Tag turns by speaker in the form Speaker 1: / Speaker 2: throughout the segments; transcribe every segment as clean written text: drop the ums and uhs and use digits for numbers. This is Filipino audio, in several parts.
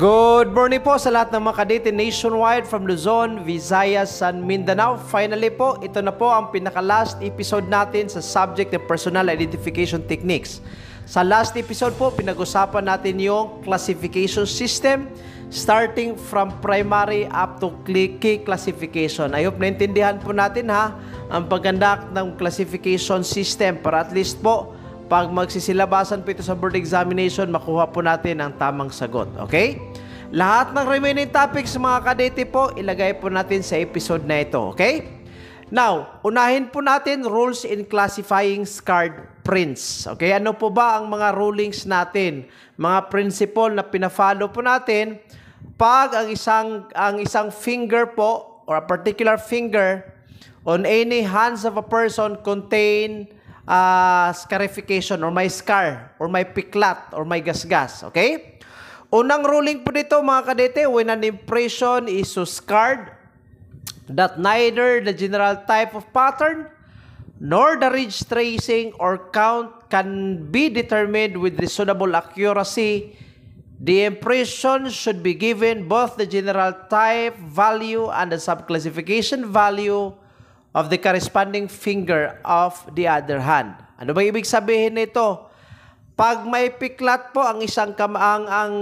Speaker 1: Good morning po sa lahat ng mga kadete nationwide from Luzon, Visayas, and Mindanao. Finally po, ito na po ang pinaka-last episode natin sa subject ng personal identification techniques. Sa last episode po, pinag-usapan natin yung classification system starting from primary up to key classification. I hope naintindihan po natin ang pag-conduct ng classification system para at least po pag magsisilabasan po ito sa board examination, makuha po natin ang tamang sagot. Okay? Lahat ng remaining topics mga kadete po, ilagay po natin sa episode na ito. Okay? Now, unahin po natin rules in classifying scarred prints. Okay? Ano po ba ang mga rulings natin? Mga principle na pina-follow po natin pag ang isang finger po or a particular finger on any hands of a person contain scarification or may scar or may piklat or may gasgas. Okay? Unang ruling po dito mga kadete, when an impression is so scarred that neither the general type of pattern nor the ridge tracing or count can be determined with reasonable accuracy, the impression should be given both the general type value and the subclassification value of the corresponding finger of the other hand. Ano ba ibig sabihin nito? Pag may piklat po ang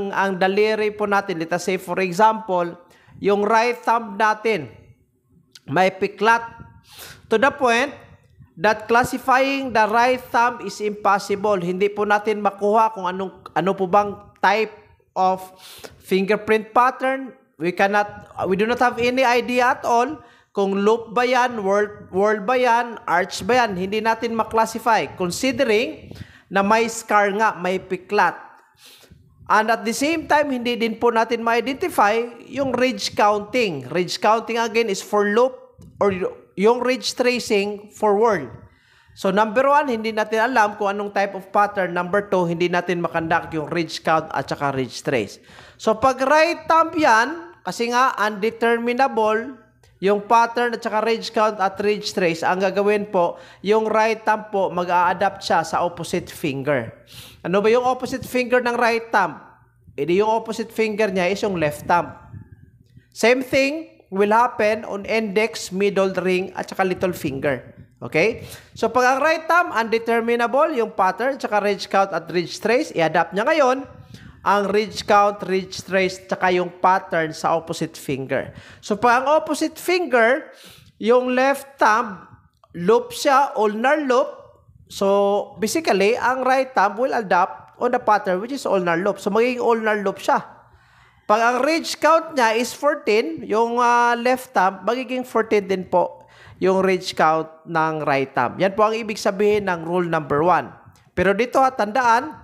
Speaker 1: ang daliri po natin, let us say for example, yung right thumb natin, may piklat to the point that classifying the right thumb is impossible. Hindi po natin makuha kung ano po bang type of fingerprint pattern. We do not have any idea at all kung loop ba yan, whorl ba yan, arch ba yan, hindi natin maklasify considering na may scar nga, may piklat. And at the same time, hindi din po natin ma-identify yung ridge counting. Ridge counting again is for loop or yung ridge tracing for whorl. So number 1, hindi natin alam kung anong type of pattern. Number 2, hindi natin makonduct yung ridge count at saka ridge trace. So pag right thumb yan, kasi nga undeterminable yung pattern at saka ridge count at ridge trace, ang gagawin po, yung right thumb po, mag-a-adapt siya sa opposite finger. Ano ba yung opposite finger ng right thumb? Edi yung opposite finger niya is yung left thumb. Same thing will happen on index, middle ring, at saka little finger. Okay? So pag ang right thumb, undeterminable, yung pattern, at saka ridge count at ridge trace, i-adapt niya ngayon ang ridge count, ridge trace, tsaka yung pattern sa opposite finger. So, pag ang opposite finger, yung left thumb, loop siya, ulnar loop. So, basically, ang right thumb will adapt on the pattern which is ulnar loop. So, magiging ulnar loop siya. Pag ang ridge count niya is 14, yung left thumb, magiging 14 din po yung ridge count ng right thumb. Yan po ang ibig sabihin ng rule number 1. Pero dito, tandaan,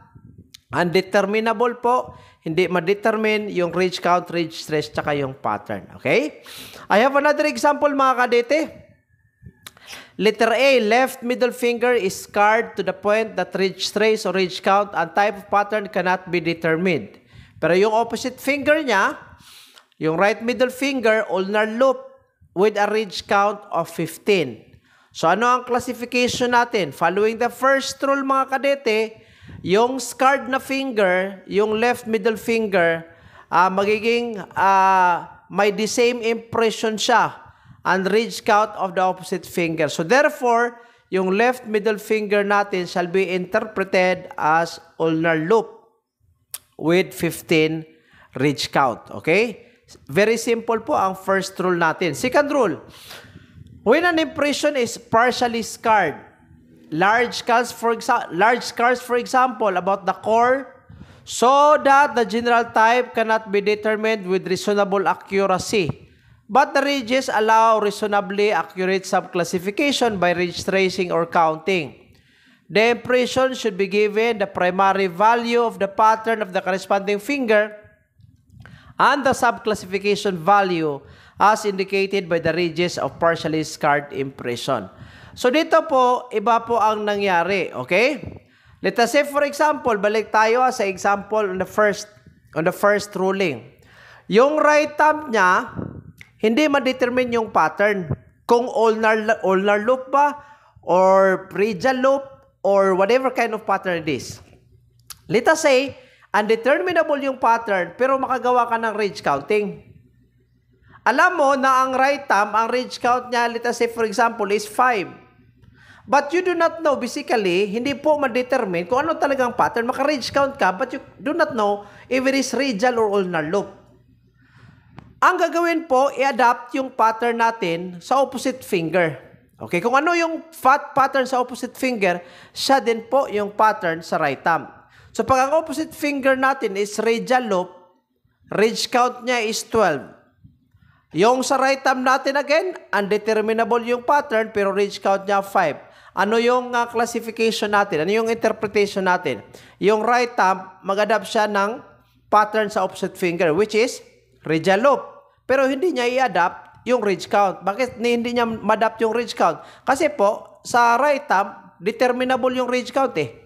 Speaker 1: undeterminable po, hindi ma-determine yung ridge count, ridge trace, tsaka yung pattern. Okay? I have another example mga kadete. Letter A, left middle finger is scarred to the point that ridge trace or ridge count and type of pattern cannot be determined. Pero yung opposite finger niya, yung right middle finger, ulnar loop with a ridge count of 15. So ano ang classification natin? Following the first rule mga kadete, yung scarred na finger, yung left middle finger, magiging may the same impression siya and ridge count of the opposite finger. So therefore, yung left middle finger natin shall be interpreted as ulnar loop with 15 ridge count. Okay? Very simple po ang first rule natin. Second rule, when an impression is partially scarred, large scars for example about the core so that the general type cannot be determined with reasonable accuracy, but the ridges allow reasonably accurate subclassification by ridge tracing or counting. The impression should be given the primary value of the pattern of the corresponding finger and the subclassification value as indicated by the ridges of partially scarred impression. So dito po, iba po ang nangyari, okay? Let us say for example, balik tayo sa example on the first ruling. Yung right thumb niya, hindi ma-determine yung pattern. Kung ulnar loop ba, or radial loop, or whatever kind of pattern it is. Let us say, Undeterminable yung pattern, pero makagawa ka ng ridge counting. Alam mo na ang right thumb, ang ridge count niya, let us say for example, is 5. But you do not know, basically, hindi po ma-determine kung ano talagang pattern. Maka-ridge count ka, but you do not know if it is radial or ulnar loop. Ang gagawin po, i-adapt yung pattern natin sa opposite finger. Okay, kung ano yung pattern sa opposite finger, siya din po yung pattern sa right thumb. So, pag ang opposite finger natin is radial loop, ridge count niya is 12. Yung sa right thumb natin again, undeterminable yung pattern, pero ridge count niya 5. Ano yung classification natin? Ano yung interpretation natin? Yung right thumb, mag-adapt siya ng pattern sa opposite finger, which is radial loop. Pero hindi niya i-adapt yung ridge count. Bakit hindi niya ma-adapt yung ridge count? Kasi po, sa right thumb, determinable yung ridge count eh.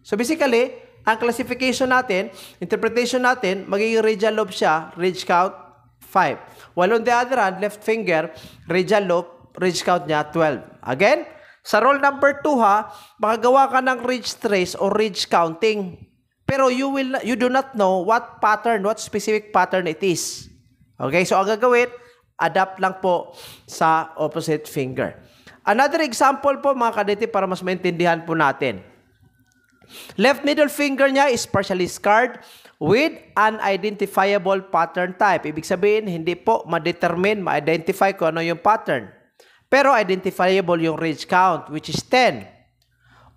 Speaker 1: So basically, ang classification natin, interpretation natin, magiging radial loop siya, ridge count 5. While on the other hand, left finger, radial loop, ridge count niya 12. Again, sa rule number 2 ha, makagawa ka ng ridge trace or ridge counting. Pero you do not know what pattern, what specific pattern it is. Okay, so ang gagawin, adapt lang po sa opposite finger. Another example po mga kadete para mas maintindihan po natin. Left middle finger niya is partially scarred with unidentifiable pattern type. Ibig sabihin, hindi po ma-determine, ma-identify kung ano yung pattern. Pero identifiable yung ridge count, which is 10.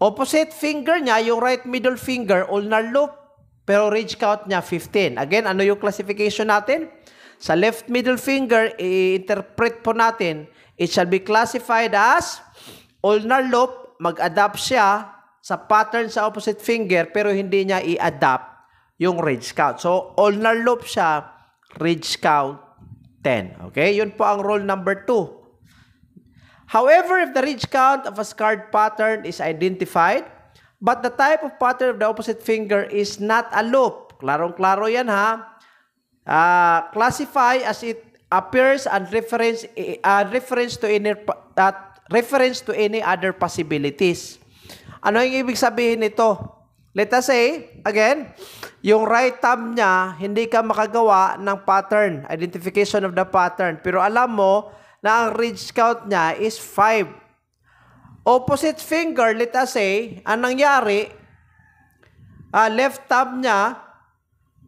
Speaker 1: Opposite finger niya, yung right middle finger, ulnar loop, pero ridge count niya 15. Again, ano yung classification natin? Sa left middle finger, i-interpret po natin, it shall be classified as ulnar loop, mag-adapt siya sa pattern sa opposite finger, pero hindi niya i-adapt yung ridge count. So, ulnar loop siya, ridge count 10. Okay? Yun po ang rule number 2. However, if the ridge count of a scarred pattern is identified, but the type of pattern of the opposite finger is not a loop, klarong-klaro yan ha, classify as it appears and reference to any other possibilities. Ano yung ibig sabihin nito? Let us say, again, yung right thumb niya, hindi ka makagawa ng pattern, identification of the pattern. Pero alam mo na ang ridge count niya is 5. Opposite finger, let us say, ang nangyari, left thumb niya,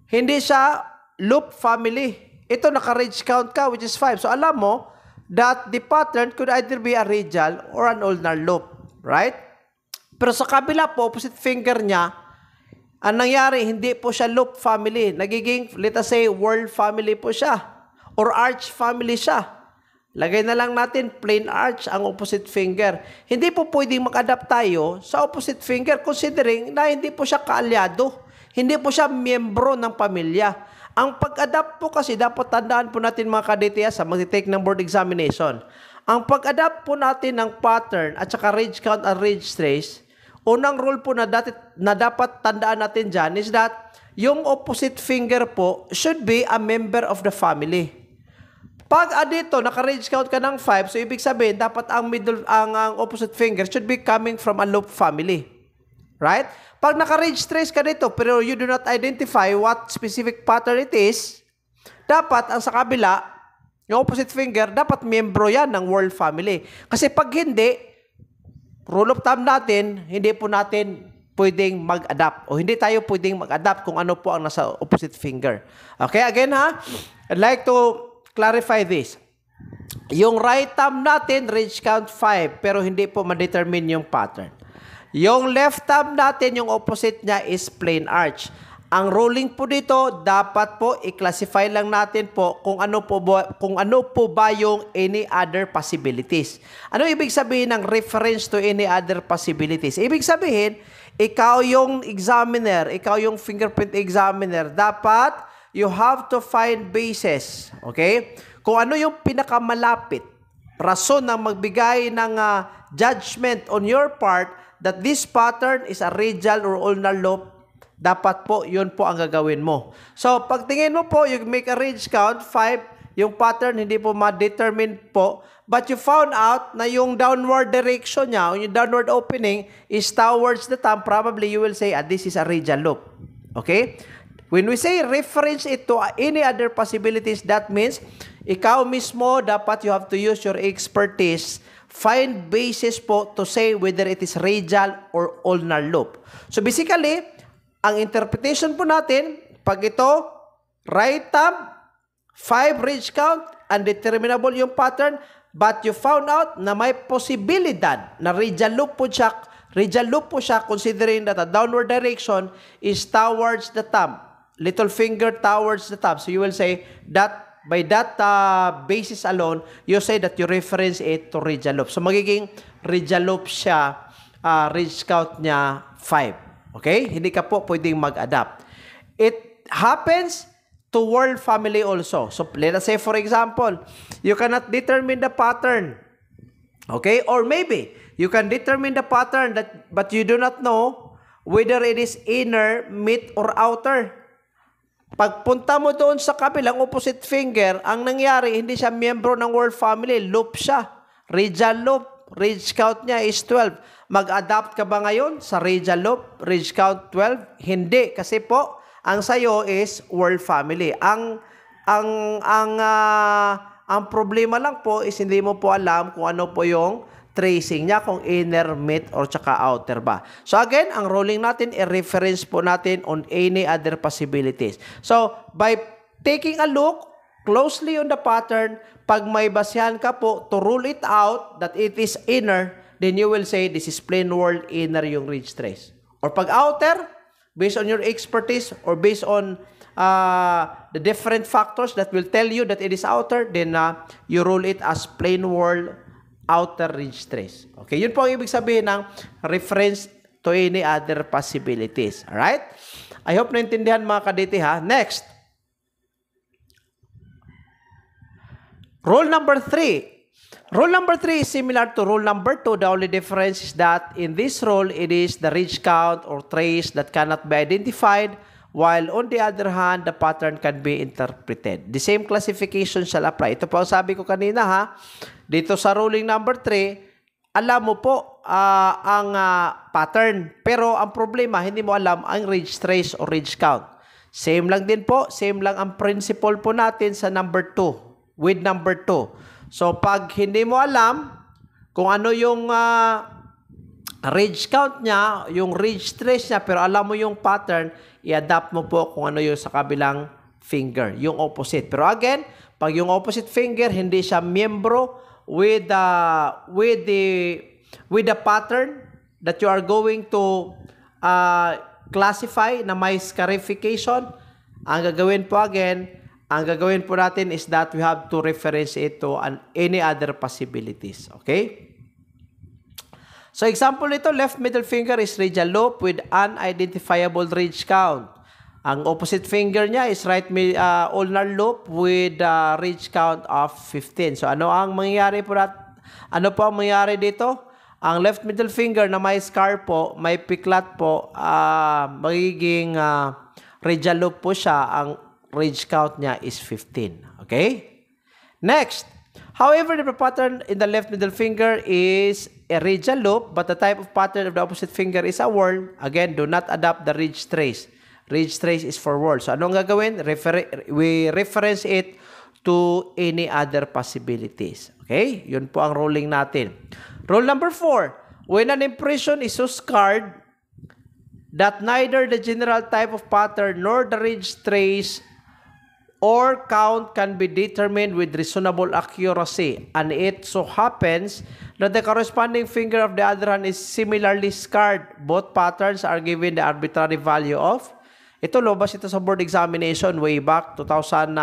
Speaker 1: hindi siya loop family. Ito naka-ridge count ka, which is 5. So alam mo that the pattern could either be a radial or an ulnar loop. Right? Pero sa kabila po, opposite finger niya, ang nangyari, hindi po siya loop family. Nagiging, let us say, whorl family po siya. Or arch family siya. Lagay na lang natin plain arch ang opposite finger. Hindi po pwedeng mag-adapt tayo sa opposite finger considering na hindi po siya kaalyado. Hindi po siya miyembro ng pamilya. Ang pag-adapt po kasi dapat tandaan po natin mga kadete sa mag-take ng board examination. Ang pag-adapt po natin ng pattern at saka ridge count and ridge trace, unang rule po na dapat tandaan natin dyan is that yung opposite finger po should be a member of the family. Pag dito, naka-ridge count ka ng 5, so ibig sabihin, dapat ang opposite finger should be coming from a loop family. Right? Pag naka-ridge trace ka dito, pero you do not identify what specific pattern it is, dapat ang sa kabila, yung opposite finger, dapat miyembro yan ng whorl family. Kasi pag hindi, rule of thumb natin, hindi po natin pwedeng mag-adapt o hindi tayo pwedeng mag-adapt kung ano po ang nasa opposite finger. Okay, again ha, I'd like to clarify this. Yung right thumb natin, ridge count 5, pero hindi po ma-determine yung pattern. Yung left thumb natin, yung opposite niya is plain arch. Ang ruling po dito, dapat po i-classify lang natin po kung ano po ba yung any other possibilities. Ano ibig sabihin ng reference to any other possibilities? Ibig sabihin, ikaw yung examiner, ikaw yung fingerprint examiner, dapat you have to find basis, okay? Kung ano yung pinakamalapit, rason ng magbigay ng judgment on your part that this pattern is a radial or ulnar loop, dapat po, yun po ang gagawin mo. So, pagtingin mo po, you make a ridge count, 5, yung pattern hindi po ma-determine po, but you found out na yung downward direction niya, yung downward opening is towards the thumb, probably you will say, this is a radial loop. Okay? When we say reference it to any other possibilities, that means ikaw mismo dapat you have to use your expertise, find basis po to say whether it is radial or ulnar loop. So basically, ang interpretation po natin, pag ito, right thumb, 5 ridge count, undeterminable yung pattern, but you found out na may posibilidad na radial loop po siya considering that the downward direction is towards the thumb. Little finger towards the thumb. So you will say that by that basis alone, you say that you reference it to radial loop. So magiging radial loop siya, ridge count niya 5. Okay? Hindi ka po pwedeng mag-adapt. It happens to whorl family also. So let us say for example, you cannot determine the pattern. Okay? Or maybe you can determine the pattern but you do not know whether it is inner, mid, or outer. Pagpunta mo doon sa kabilang opposite finger, ang nangyari, hindi siya miyembro ng whorl family, loop siya. Radial loop, ridge count niya is 12. Mag-adapt ka ba ngayon sa radial loop, ridge count 12? Hindi, kasi po, ang sayo is whorl family. Ang problema lang po is hindi mo po alam kung ano po yung tracing niya, kung inner, mid, or tsaka outer ba. So again, ang ruling natin, i-reference po natin on any other possibilities. So, by taking a look closely on the pattern, pag may basihan ka po to rule it out that it is inner, then you will say this is plain whorl inner yung ridge trace. Or pag outer, based on your expertise or based on the different factors that will tell you that it is outer, then you rule it as plain whorl outer ridge trace. Okay, yun po ang ibig sabihin ng reference to any other possibilities. Alright? I hope naintindihan mga kadete ha. Next. Rule number 3. Rule number 3 is similar to rule number 2. The only difference is that in this rule, it is the ridge count or trace that cannot be identified, while on the other hand, the pattern can be interpreted. The same classification shall apply. Ito po ang sabi ko kanina ha. Dito sa ruling number 3, alam mo po ang pattern. Pero ang problema, hindi mo alam ang ridge trace o ridge count. Same lang din po. Same lang ang principle po natin sa number 2. With number 2. So, pag hindi mo alam kung ano yung ridge count niya, yung ridge trace niya, pero alam mo yung pattern, i-adapt mo po kung ano yung sa kabilang finger, yung opposite. Pero again, pag yung opposite finger, hindi siya miyembro with the pattern that you are going to classify na may scarification, ang gagawin po natin is that we have to reference it to any other possibilities. Okay? So example nito, left middle finger is radial loop with unidentifiable ridge count. Ang opposite finger niya is right ulnar loop with ridge count of 15. So ano ang mangyayari po ano po ang mangyayari dito? Ang left middle finger na may scar po, may piklat po, magiging radial loop po siya. Ang ridge count niya is 15. Okay? Next. However, the pattern in the left middle finger is a radial loop, but the type of pattern of the opposite finger is a whorl. Again, do not adopt the ridge trace. Ridge trace is for whorl. So, anong gagawin? We reference it to any other possibilities. Okay? Yun po ang ruling natin. Rule number 4. When an impression is so scarred that neither the general type of pattern nor the ridge trace or count can be determined with reasonable accuracy, and it so happens that the corresponding finger of the other hand is similarly scarred, both patterns are given the arbitrary value of, ito lobas ito sa board examination way back 2010.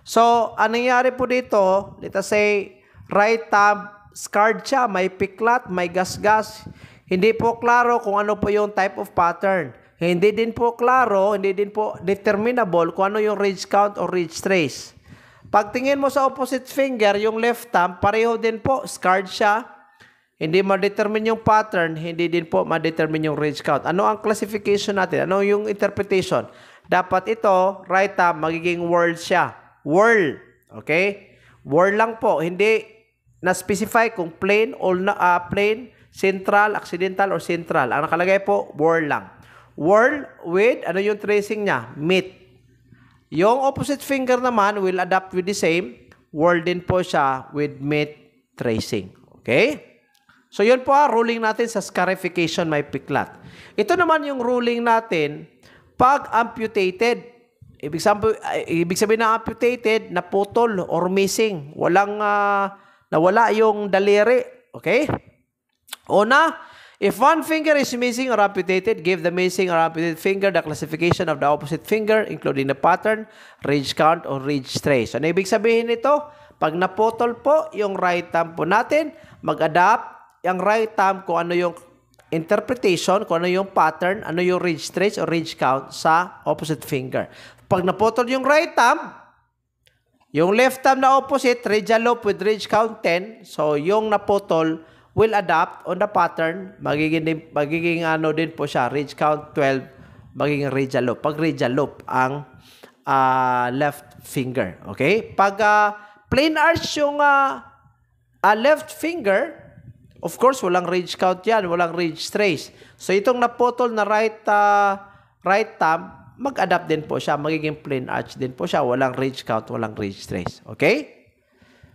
Speaker 1: So, anong nangyari po dito, let us say, right thumb, scarred siya, may piklat, may gasgas, hindi po klaro kung ano po yung type of pattern. Hindi din po klaro, hindi din po determinable kung ano yung ridge count or ridge trace. Pagtingin mo sa opposite finger, yung left thumb, pareho din po, scarred siya. Hindi ma-determine yung pattern, hindi din po ma-determine yung ridge count. Ano ang classification natin? Ano yung interpretation? Dapat ito, right thumb, magiging whorl siya. Whorl. Okay? Whorl lang po. Hindi na-specify kung plain, plane, central, accidental, or central. Ang nakalagay po, whorl lang. Whorl with, ano yung tracing niya? Meet. Yung opposite finger naman will adapt with the same. Whorl din po siya with meet tracing. Okay? So, yun po ruling natin sa scarification may piklat. Ito naman yung ruling natin pag amputated. Ibig sabihin na amputated, naputol or missing. Nawala yung daliri. Okay? Una, if one finger is missing or amputated, give the missing or amputated finger the classification of the opposite finger, including the pattern, ridge count, or ridge trace. Ano ibig sabihin nito? Pag naputol po yung right thumb po natin, mag-adapt yung right thumb kung ano yung interpretation, kung ano yung pattern, ano yung ridge trace or ridge count sa opposite finger. Pag naputol yung right thumb, yung left thumb na opposite, radial loop with ridge count 10. So, yung naputol will adapt on the pattern. Magiging ano din po siya, ridge count 12, magiging radial loop. Pag radial loop ang left finger. Okay? Pag plain arch yung left finger, of course, walang ridge count yan, walang ridge trace. So, itong naputol na right thumb, mag-adapt din po siya. Magiging plain arch din po siya. Walang ridge count, walang ridge trace. Okay?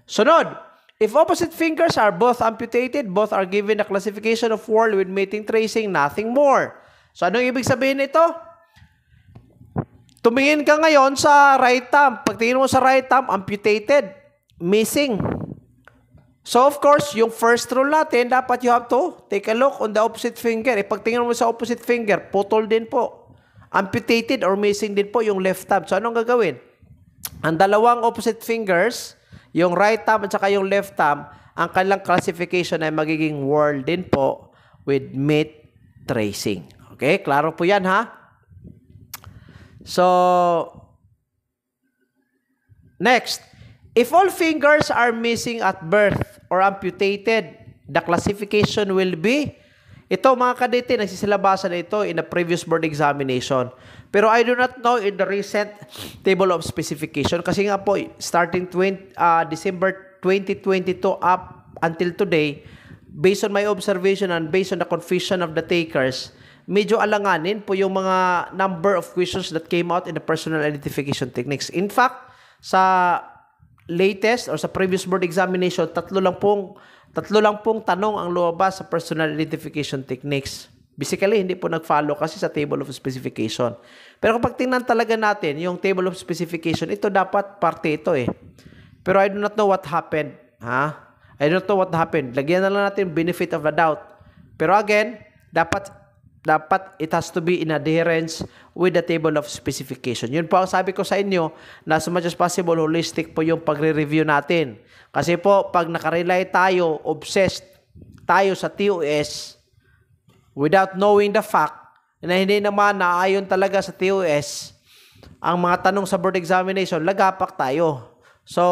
Speaker 1: Sunod, if opposite fingers are both amputated, both are given the classification of whorl with meeting tracing, nothing more. So, anong ibig sabihin nito? Tumingin ka ngayon sa right thumb. Pagtingin mo sa right thumb, amputated, missing. So, of course, yung first rule natin, dapat you have to take a look on the opposite finger. Pagtingin mo sa opposite finger, putol din po. Amputated or missing din po yung left thumb. So, anong gagawin? Ang dalawang opposite fingers, yung right thumb at saka yung left thumb, ang kanilang classification ay magiging whorl din po with meet tracing. Okay? Klaro po yan, ha? So, next. If all fingers are missing at birth or amputated, the classification will be, ito mga kadete, nagsisilabasan na ito in the previous board examination. Pero I do not know in the recent table of specification kasi nga po, starting December 2022 up until today, based on my observation and based on the confusion of the takers, medyo alanganin po yung mga number of questions that came out in the personal identification techniques. In fact, sa latest or sa previous board examination, tatlo lang pong tanong ang lumabas sa personal identification techniques. Basically, hindi po nag-follow kasi sa table of specification. Pero kapag tingnan talaga natin yung table of specification, ito dapat parte ito eh. Pero I do not know what happened. I don't know what happened. Lagyan na lang natin benefit of the doubt. Pero again, dapat it has to be in adherence with the table of specification. Yun po ang sabi ko sa inyo na as much as possible, holistic po yung pagre-review natin. Kasi po, pag nakarely tayo, obsessed tayo sa TOS without knowing the fact na hindi naman naayon talaga sa TOS ang mga tanong sa board examination, lagapak tayo. So,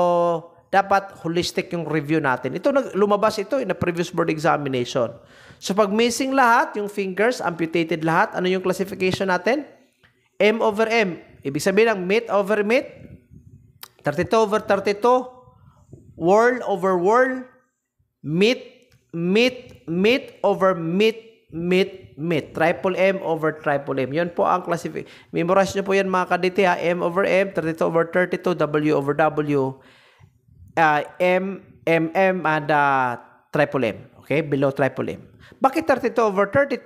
Speaker 1: dapat holistic yung review natin. Lumabas ito in the previous board examination. So, pag missing lahat, yung fingers, amputated lahat, ano yung classification natin? M over M. Ibig sabihin ng meet over meet, 32 over 32, whorl over whorl, meet over meet. Triple M over triple M. Yun po ang classification. Memorize nyo po yan mga kadete ha. M over M, 32 over 32, W over W, M, and triple M. Okay? Below triple M. Bakit 32 over 32?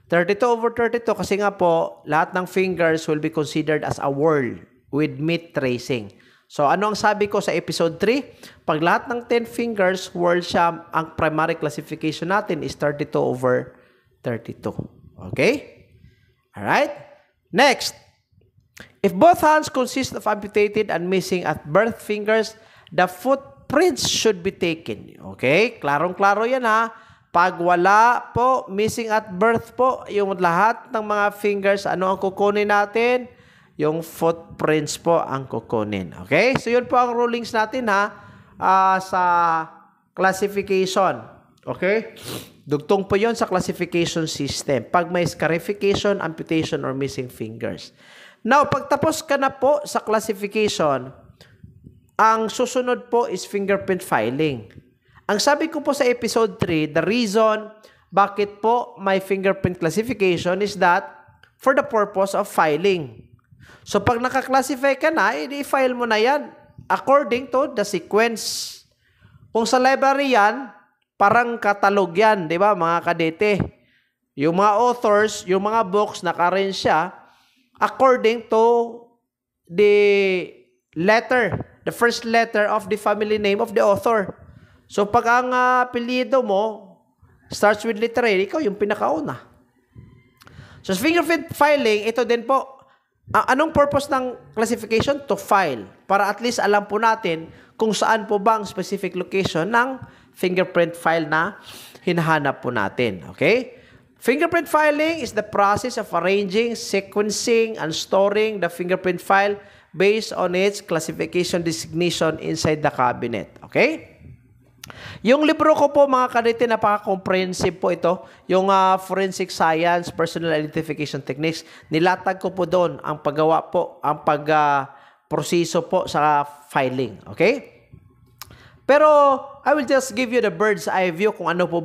Speaker 1: 32 over 32 kasi nga po, lahat ng fingers will be considered as a whorl with meet tracing. So, ano ang sabi ko sa episode 3? Pag lahat ng 10 fingers, whorl siya, ang primary classification natin is 32 over 32. Okay? Alright? Next. If both hands consist of amputated and missing at birth fingers, the footprints should be taken. Okay? Klarong-klaro yan ha. Pag wala po, missing at birth po, yung lahat ng mga fingers, ano ang kukunin natin? Yung footprints po ang kukunin. Okay? So, yun po ang rulings natin ha, sa classification. Okay? Dugtong po yun sa classification system. Pag may scarification, amputation, or missing fingers. Now, pagtapos ka na po sa classification, ang susunod po is fingerprint filing. Ang sabi ko po sa episode 3, the reason bakit po may fingerprint classification is that for the purpose of filing. So pag naka-classify ka na, i-file mo na yan according to the sequence. Kung sa library yan, parang katalog yan, di ba mga kadete? Yung mga authors, yung mga books, naka-arrange siya according to the letter, the first letter of the family name of the author. So pag ang apelyido mo starts with letter A, ikaw yung pinakauna. So fingerprint filing, ito din po. Anong purpose ng classification? To file. Para at least alam po natin kung saan po ba ang specific location ng fingerprint file na hinahanap po natin. Okay? Fingerprint filing is the process of arranging, sequencing, and storing the fingerprint file based on its classification designation inside the cabinet. Okay? Yung libro ko po mga kadete, napaka-comprehensive po ito. Yung Forensic Science, Personal Identification Techniques. Nilatag ko po doon ang paggawa po, ang pag-proseso po sa filing. Okay? Pero I will just give you the bird's eye view kung paano po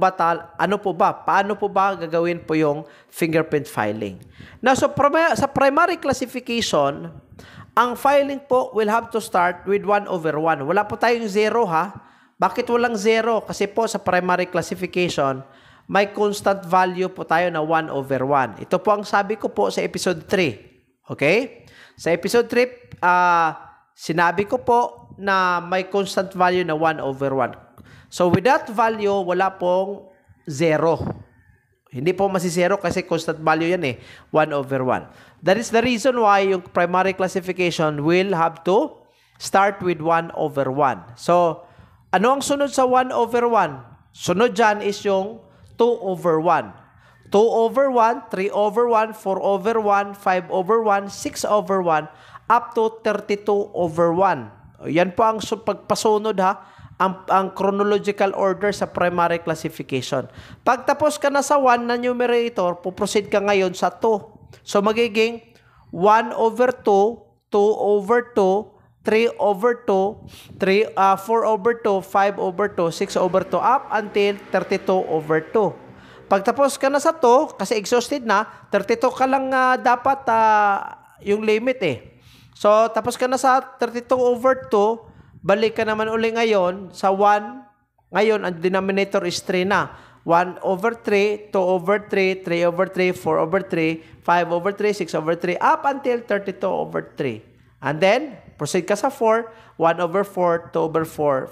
Speaker 1: ba gagawin po yung fingerprint filing. Now, so sa primary classification, ang filing po will have to start with 1/1. Wala po tayong 0 ha. Bakit walang 0? Kasi po sa primary classification, may constant value po tayo na 1/1. Ito po ang sabi ko po sa episode 3. Okay? Sa episode 3, sinabi ko po na may constant value na 1/1. So with that value, wala pong 0. Hindi po masi-0 kasi constant value yan 1/1. That is the reason why yung primary classification will have to start with 1/1. So, ano ang sunod sa 1/1? Sunod dyan is yung 2/1. 2/1, 3/1, 4/1, 5/1, 6/1, up to 32/1. Yan po ang pagpasunod ha, ang chronological order sa primary classification. Pag tapos ka na sa 1 na numerator, puproceed ka ngayon sa 2. So magiging 1/2, 2/2, 3/2, 4/2, 5/2, 6/2, up until 32/2. Pag tapos ka na sa 2, kasi exhausted na, 32 ka lang dapat yung limit So, tapos ka na sa 32/2, balik ka naman uli ngayon sa 1. Ngayon, ang denominator is 3 na. 1/3, 2/3, 3/3, 4/3, 5/3, 6/3, up until 32/3. And then, proceed ka sa 4, 1/4, 2/4,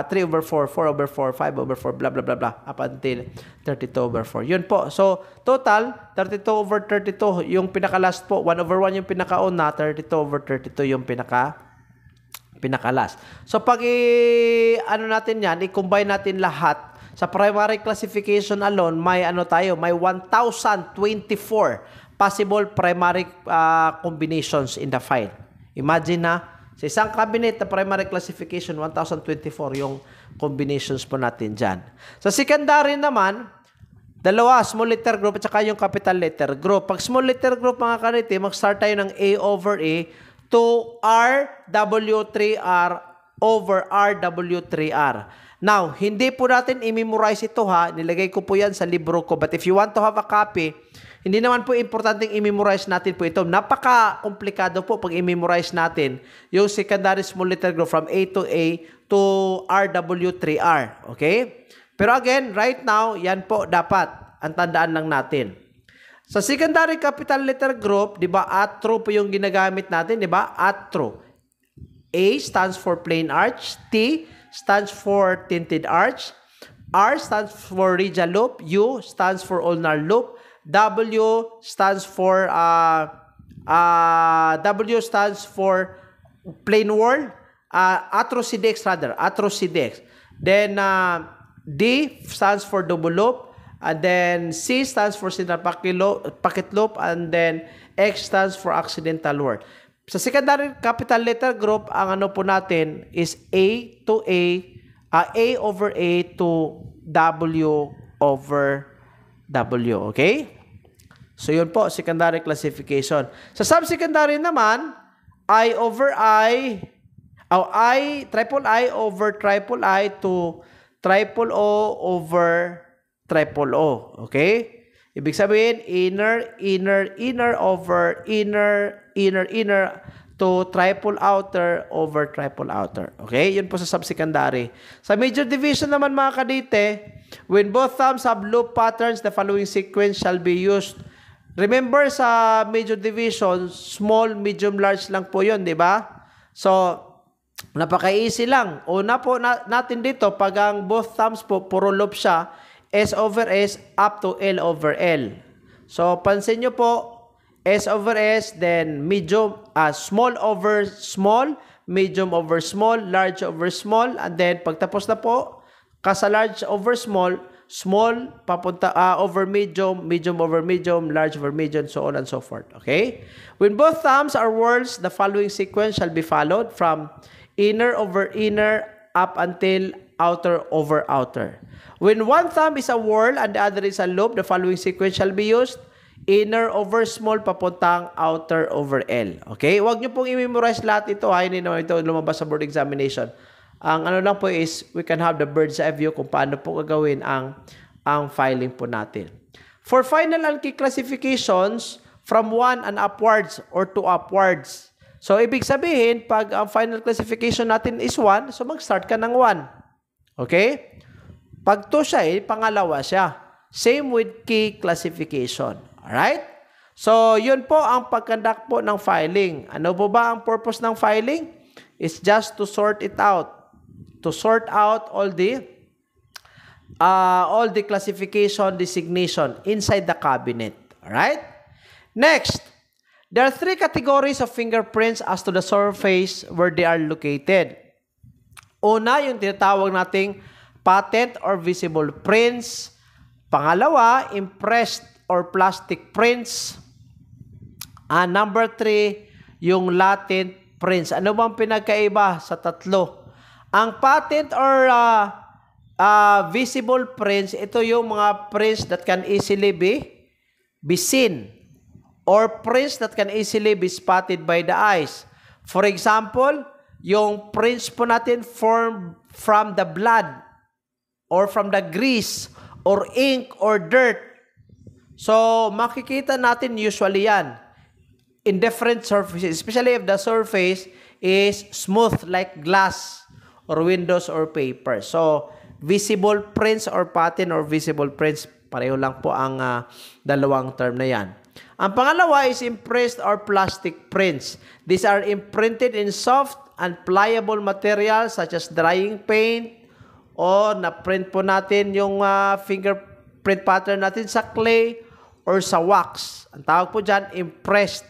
Speaker 1: 3/4, 4/4, 5/4, blah, blah, blah, blah, up until 32/4. Yun po. So, total, 32/32, yung pinaka-last po. 1/1 yung pinaka-una, 32/32 yung pinaka-last. So, pag natin yan, i-combine natin lahat. Sa primary classification alone, may may 1,024 possible primary combinations in the file. Imagine na, sa isang cabinet na primary classification, 1,024 yung combinations po natin dyan. Sa secondary naman, dalawa, small letter group at saka yung capital letter group. Pag small letter group mga kanite, mag-start tayo ng A/A to RW3R over RW3R. Now, hindi po natin i-memorize ito ha. Nilagay ko po yan sa libro ko. But if you want to have a copy, hindi naman po importanteng i-memorize natin po ito. Napaka-komplikado po pag i-memorize natin yung secondary small letter group from A to RW3R. Okay? Pero again, right now, yan po dapat. Ang tandaan lang natin. Sa secondary capital letter group, di ba, ATRO po yung ginagamit natin, di ba? ATRO. A stands for plain arch. T stands for tinted arch. R stands for radial loop. U stands for ulnar loop. W stands for plain wall. Atrocidex rather. Atrocidex. Then D stands for double loop. And then C stands for central pocket loop. And then X stands for accidental word. Sa secondary capital letter group, ang po natin is A to A over A to W over W. Okay? So, yun po, secondary classification. Sa subsecondary naman, I over I, triple I over triple I to triple O over triple O. Okay? Ibig sabihin, inner over inner to triple outer over triple outer. Okay? Yun po sa subsecondary. Sa major division naman mga kadite, when both thumbs have loop patterns, the following sequence shall be used. Remember sa major division, small, medium, large lang po yun, di ba? So, napaka-easy lang. Una po natin dito, pag ang both thumbs po, puro loop siya, S over S up to L over L. So, pansin nyo po, S over S, then medium, small over small, medium over small, large over small, and then pagtapos na po, kasa large over small, small papunta over medium, medium over medium, large over medium, so on and so forth. Okay? When both thumbs are whorls, the following sequence shall be followed from inner over inner up until outer over outer. When one thumb is a whorl and the other is a loop, the following sequence shall be used. Inner over small papuntang outer over L. Okay? Huwag nyo pong i-memorize lahat ito. Hindi naman ito lumabas sa board examination. Ang ano lang po is, we can have the bird's eye view kung paano po gagawin ang filing po natin. For final and key classifications, from 1 and upwards or 2 upwards. So, ibig sabihin, pag ang final classification natin is 1, so mag-start ka ng 1. Okay? Pag 2 siya, pangalawa siya. Same with key classification. Alright? So, yun po ang pag-conduct po ng filing. Ano po ba ang purpose ng filing? It's just to sort it out. To sort out all the classification designation inside the cabinet. Alright? Next, there are 3 categories of fingerprints as to the surface where they are located. Una, yung tinatawag nating patent or visible prints. Pangalawa, impressed or plastic prints. Number 3, yung latent prints. Ano bang pinagkaiba sa tatlo? Ang patent or visible prints, ito yung mga prints that can easily be seen or prints that can easily be spotted by the eyes. For example, yung prints po natin formed from the blood or from the grease or ink or dirt. So, makikita natin usually yan in different surfaces, especially if the surface is smooth like glass or windows or paper. So, visible prints or patent or visible prints, pareho lang po ang dalawang term na yan. Ang pangalawa is impressed or plastic prints. These are imprinted in soft and pliable materials such as drying paint o na-print po natin yung fingerprint pattern natin sa clay or sa wax. Ang tawag po dyan, impressed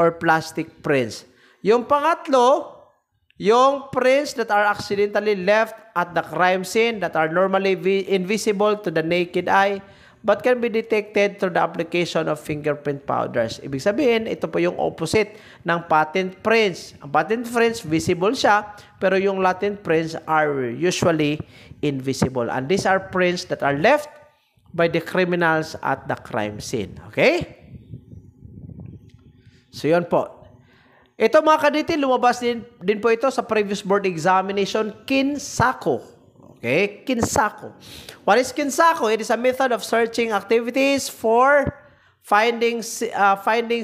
Speaker 1: or plastic prints. Yung pangatlo, yung prints that are accidentally left at the crime scene that are normally invisible to the naked eye but can be detected through the application of fingerprint powders. Ibig sabihin, ito po yung opposite ng patent prints. Ang patent prints, visible siya, pero yung latent prints are usually invisible. And these are prints that are left by the criminals at the crime scene. Okay? So, yun po. Ito mga kaditi, lumabas din po ito sa previous board examination, Kinsako. Okay? Kinsako. What is Kinsako? It is a method of searching activities for finding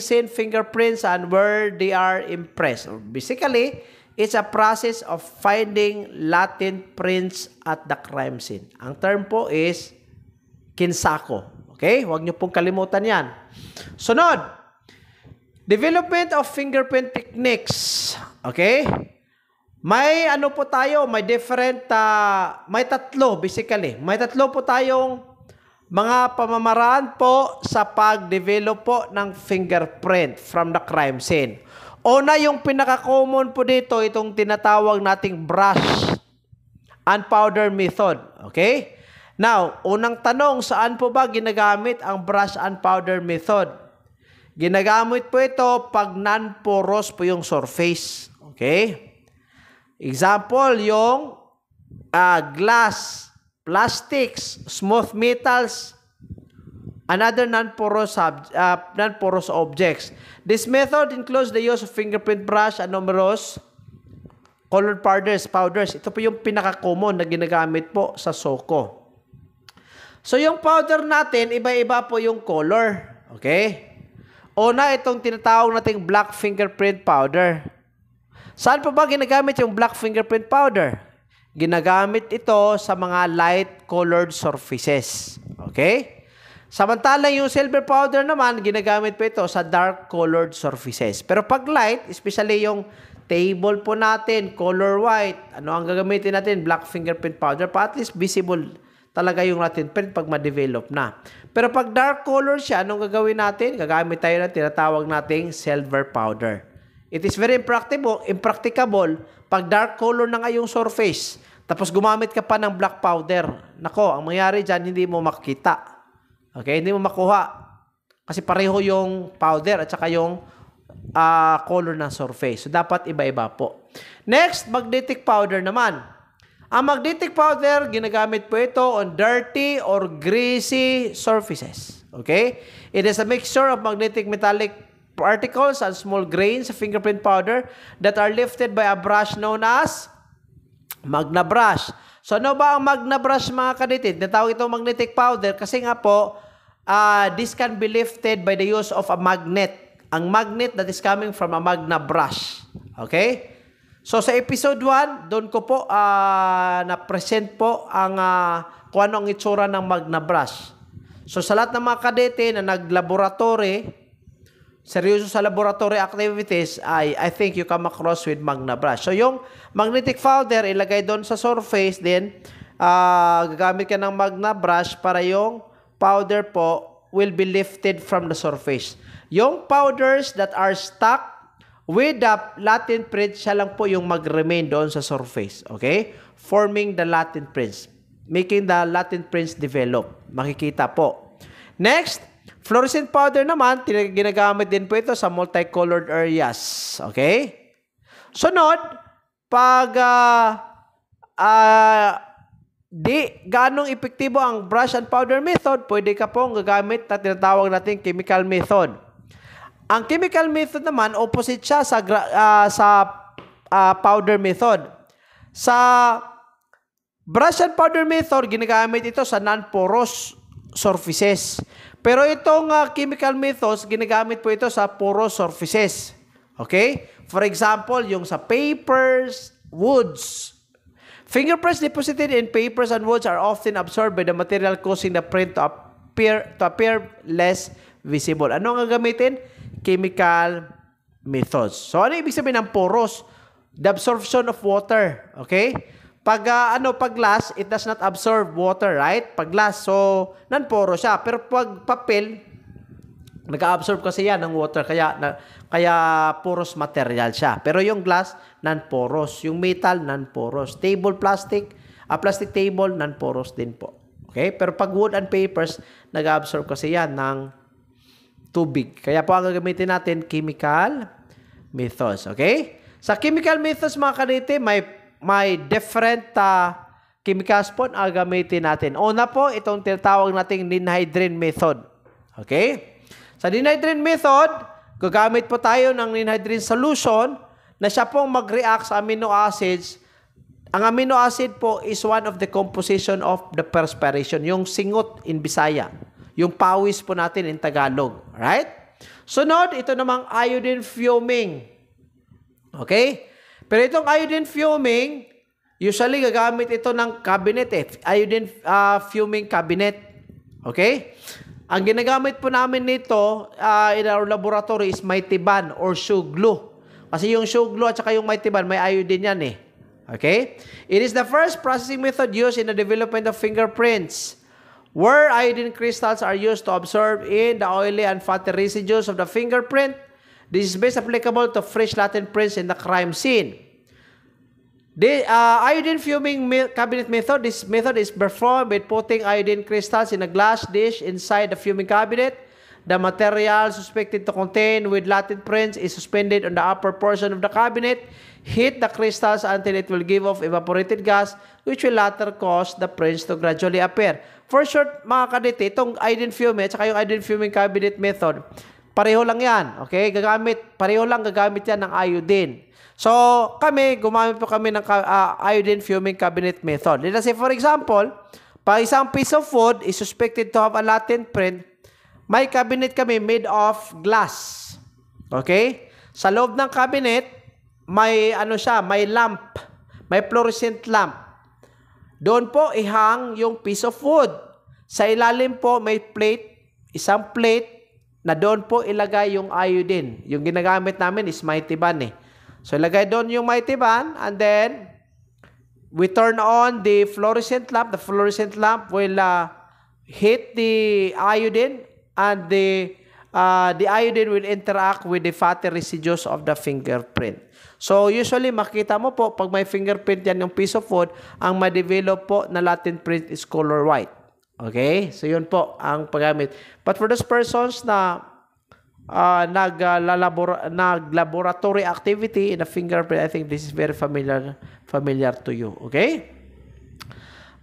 Speaker 1: scene fingerprints and where they are impressed. Basically, it's a process of finding latent prints at the crime scene. Ang term po is Kinsako. Okay? Huwag niyo pong kalimutan yan. Sunod, development of fingerprint techniques. Okay? May ano po tayo, may different, may tatlo basically. May tatlo po tayong mga pamamaraan po sa pag-develop po ng fingerprint from the crime scene. Una, yung pinaka-common po dito, itong tinatawag nating brush and powder method. Okay? Now, unang tanong, saan po ba ginagamit ang brush and powder method? Ginagamit po ito pag non-porous po yung surface. Okay? Example, yung glass, plastics, smooth metals, and other non-porous objects. This method includes the use of fingerprint brush and numerous colored powders. Ito po yung pinaka-common na ginagamit po sa SOCO. So, yung powder natin, iba-iba po yung color. Okay? Una, itong tinatawag nating black fingerprint powder. Saan pa ba ginagamit yung black fingerprint powder? Ginagamit ito sa mga light-colored surfaces. Okay? Samantalang yung silver powder naman, ginagamit po ito sa dark-colored surfaces. Pero pag light, especially yung table po natin, color white, ano ang gagamitin natin? Black fingerprint powder, pa at least visible talaga yung latin print pag ma-develop na. Pero pag dark color siya, anong gagawin natin? Gagamit tayo ng tinatawag nating silver powder. It is very impracticable pag dark color na nga yung surface, tapos gumamit ka pa ng black powder. Nako, ang mangyari dyan, hindi mo makita. Okay? Hindi mo makuha. Kasi pareho yung powder at saka yung color ng surface. So, dapat iba-iba po. Next, magnetic powder naman. Ang magnetic powder, ginagamit po ito on dirty or greasy surfaces. Okay? It is a mixture of magnetic metallic particles and small grains of fingerprint powder that are lifted by a brush known as Magna brush. So, ano ba ang Magna brush, mga kaditid? Natawag itong magnetic powder kasi nga po, this can be lifted by the use of a magnet. Ang magnet that is coming from a Magna brush. Okay? So, sa episode 1, doon ko po na-present po ang kung ano ang itsura ng Magna brush. So, sa lahat ng mga kadete na nag-laboratory, seryoso sa laboratory activities, I think you come across with Magna brush. So, yung magnetic powder, ilagay doon sa surface, then gagamit ka ng Magna brush para yung powder po will be lifted from the surface. Yung powders that are stuck with the latent prints, siya lang po yung mag-remain doon sa surface. Okay? Forming the latent prints. Making the latent prints develop. Makikita po. Next, fluorescent powder naman, ginagamit din po ito sa multicolored areas. Okay? Sunod, pag di ganong epektibo ang brush and powder method, pwede ka pong gagamit na tinatawag natin chemical method. Ang chemical method naman, opposite siya sa powder method. Sa brush and powder method, ginagamit ito sa non-porous surfaces. Pero itong chemical methods, ginagamit po ito sa porous surfaces. Okay? For example, yung sa papers, woods. Fingerprints deposited in papers and woods are often absorbed by the material, causing the print to appear less visible. Ano ang gagamitin? Chemical methods. So, ano ibig sabihin ng porous? The absorption of water. Okay? Pag glass, it does not absorb water, right? Pag glass, so, non-porous siya. Pero pag papel, nag-absorb kasi yan ng water, kaya porous material siya. Pero yung glass, non-porous. Yung metal, non-porous. Table plastic, plastic table, non-porous din po. Okay? Pero pag wood and papers, nag-absorb kasi yan ng tubig. Kaya po ang gagamitin natin, chemical methods. Okay? Sa chemical methods, mga kadete, may different chemicals po na gagamitin natin. Una po, itong tinatawag nating ninhydrin method. Okay? Sa ninhydrin method, gagamit po tayo ng ninhydrin solution na siya pong mag-react sa amino acids. Ang amino acid po is one of the composition of the perspiration. Yung singot in Bisaya. Yung pawis po natin in Tagalog. Right? Sunod, ito namang iodine fuming. Okay? Pero itong iodine fuming, usually gagamit ito ng cabinet iodine fuming cabinet. Okay? Ang ginagamit po namin nito in our laboratory is Mightyban or shoe glue. Kasi yung shoe glue at saka yung Mightyban, may iodine yan eh. Okay? It is the first processing method used in the development of fingerprints, where iodine crystals are used to absorb in the oily and fatty residues of the fingerprint. This is best applicable to fresh latent prints in the crime scene. The iodine fuming cabinet method, this method is performed by putting iodine crystals in a glass dish inside the fuming cabinet. The material suspected to contain with latent prints is suspended on the upper portion of the cabinet. Heat the crystals until it will give off evaporated gas, which will later cause the prints to gradually appear. For short, mga kadete, itong iodine fuming at saka yung iodine fuming cabinet method, pareho lang yan. Okay? Pareho lang gagamit yan ng iodine. So, gumamit po kami ng iodine fuming cabinet method. Let's say, for example, Pag isang piece of wood is suspected to have a latent print, may cabinet kami made of glass. Okay? Sa loob ng cabinet, may may lamp, may fluorescent lamp. Doon po ihang yung piece of wood. Sa ilalim po may plate, isang plate na doon po ilagay yung iodine. Yung ginagamit namin is Mighty Band eh. So ilagay doon yung Mighty Band and then we turn on the fluorescent lamp. The fluorescent lamp will hit the iodine and the iodine will interact with the fatty residues of the fingerprint. So usually makita mo po pag may fingerprint yan yung piece of wood, ang ma-develop po na latent print is color white. Okay? So yun po ang paggamit. But for those persons na nag-laboratory activity in a fingerprint, I think this is very familiar to you. Okay?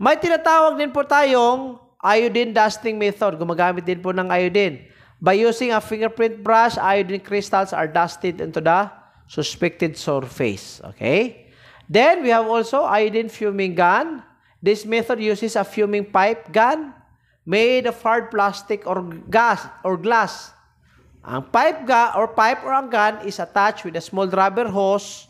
Speaker 1: May tinatawag din po tayong iodine dusting method. Gumagamit din po ng iodine. By using a fingerprint brush, iodine crystals are dusted into the suspected surface. Okay? Then, we have also iodine fuming gun. This method uses a fuming pipe gun made of hard plastic or glass. Ang pipe or ang gun is attached with a small rubber hose.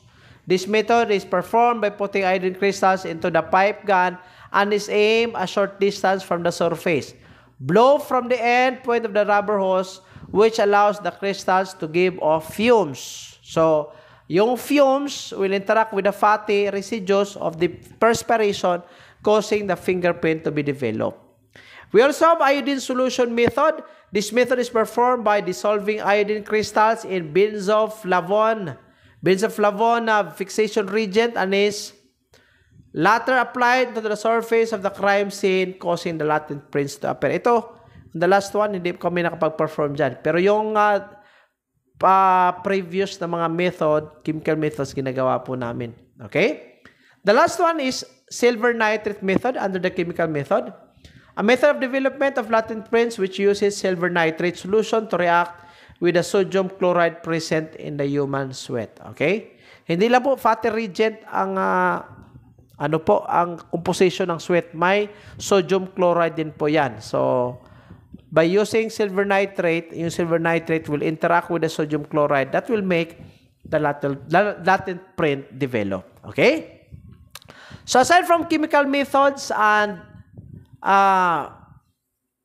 Speaker 1: This method is performed by putting iodine crystals into the pipe gun and is aimed a short distance from the surface. Blow from the end point of the rubber hose, which allows the crystals to give off fumes. So, yung fumes will interact with the fatty residues of the perspiration, causing the fingerprint to be developed. We also have iodine solution method. This method is performed by dissolving iodine crystals in benzoflavone fixation reagent and is later applied to the surface of the crime scene, causing the latent prints to appear. Ito, the last one, hindi kami nakapag-perform dyan. Pero yung previous na mga chemical methods, ginagawa po namin. Okay? The last one is silver nitrate method under the chemical method. A method of development of latent prints which uses silver nitrate solution to react with the sodium chloride present in the human sweat. Okay? Hindi lang po fatty reagent ang ang composition ng sweat. May sodium chloride din po yan. So, by using silver nitrate, yung silver nitrate will interact with the sodium chloride. That will make the latent print develop. Okay? So, aside from chemical methods and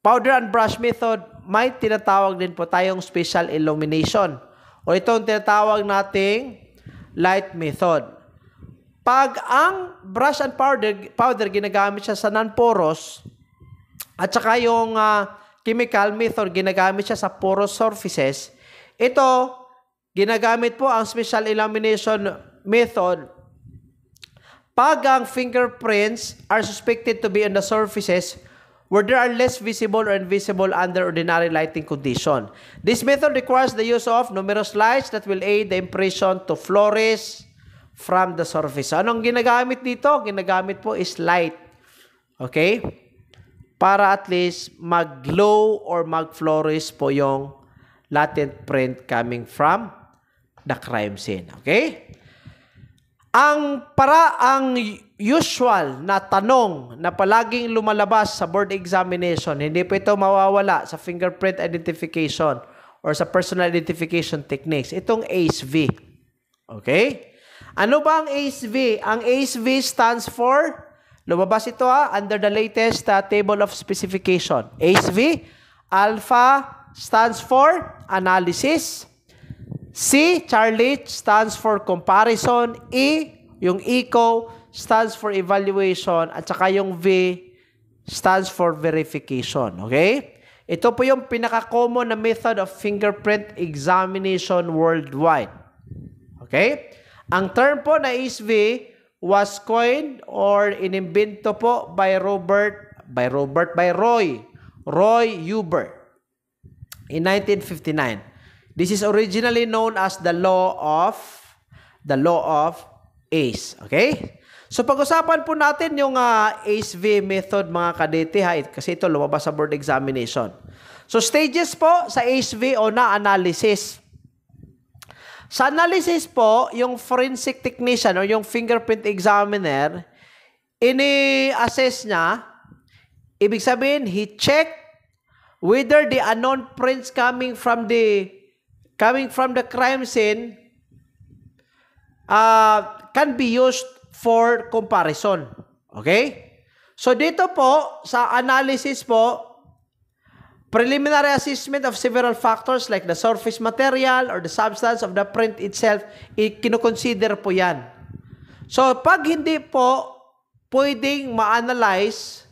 Speaker 1: powder and brush method, may tinatawag din po tayong special illumination. O itong tinatawag nating light method. Pag ang brush and powder ginagamit siya sa non-porous, at saka yung chemical method ginagamit siya sa porous surfaces, ito, ginagamit po ang special illumination method pag ang fingerprints are suspected to be on the surfaces where they are less visible or invisible under ordinary lighting condition. This method requires the use of numerous lights that will aid the impression to fluoresce from the surface. Anong ginagamit dito? Ginagamit po is light. Okay? Para at least mag-glow or mag-fluoresce po yung latent print coming from the crime scene. Okay? Ang usual na tanong na palaging lumalabas sa board examination, hindi po ito mawawala sa fingerprint identification or sa personal identification techniques. Itong ACE-V. Okay? Ano ba ang ACE-V? Ang ACE-V stands for, lumabas ito under the latest table of specification. ACE-V, alpha stands for analysis. C, Charlie, stands for comparison. E, yung eco, stands for evaluation. At saka yung V, stands for verification. Okay? Ito po yung pinaka-common na method of fingerprint examination worldwide. Okay? Ang term po na ACE-V was coined or inimbento po by Roy Huber in 1959. This is originally known as the law of ACE. Okay? So pag-usapan po natin yung ACE-V method mga kadete kasi ito lumabas sa board examination. So stages po sa ACE-V o na analysis. Sa analysis po, yung forensic technician o yung fingerprint examiner, ini-assess niya Ibig sabihin, he checked whether the unknown prints coming from the crime scene can be used for comparison. Okay? So dito po, sa analysis po, preliminary assessment of several factors like the surface material or the substance of the print itself, kinukonsider po yan. So pag hindi po pwedeng ma-analyze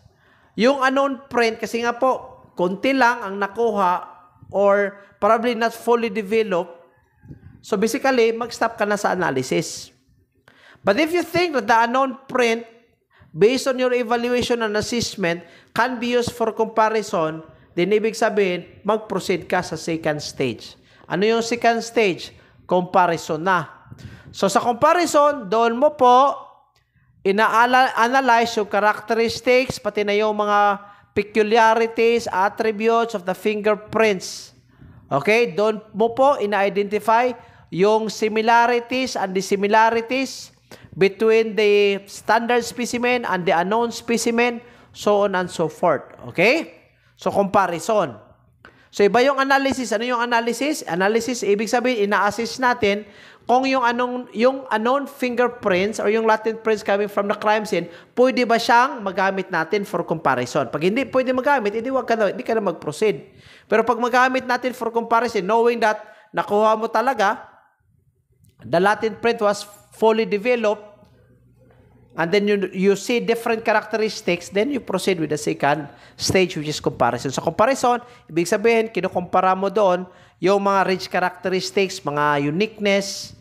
Speaker 1: yung unknown print, kasi nga po, konti lang ang nakuha or probably not fully developed, so basically, mag-stop ka na sa analysis. But if you think that the unknown print, based on your evaluation and assessment, can be used for comparison, then ibig sabihin, mag-proceed ka sa second stage. Ano yung second stage? Comparison na. So sa comparison, doon mo po, ina-analyze yung characteristics, pati na yung mga peculiarities, attributes of the fingerprints. Okay? Doon mo po, ina-identify yung similarities and dissimilarities between the standard specimen and the unknown specimen, so on and so forth. Okay? So, comparison. So, iba yung analysis. Ano yung analysis? Analysis, ibig sabihin, ina-assess natin kung yung unknown fingerprints or yung latent prints coming from the crime scene, pwede ba siyang magamit natin for comparison? Pag hindi pwede magamit, hindi ka na mag-proceed. Pero pag magamit natin for comparison, knowing that nakuha mo talaga, the latent print was fully developed, and then you see different characteristics, then you proceed with the second stage, which is comparison. So, comparison, ibig sabihin, kinukumpara mo doon yung mga rich characteristics, mga uniqueness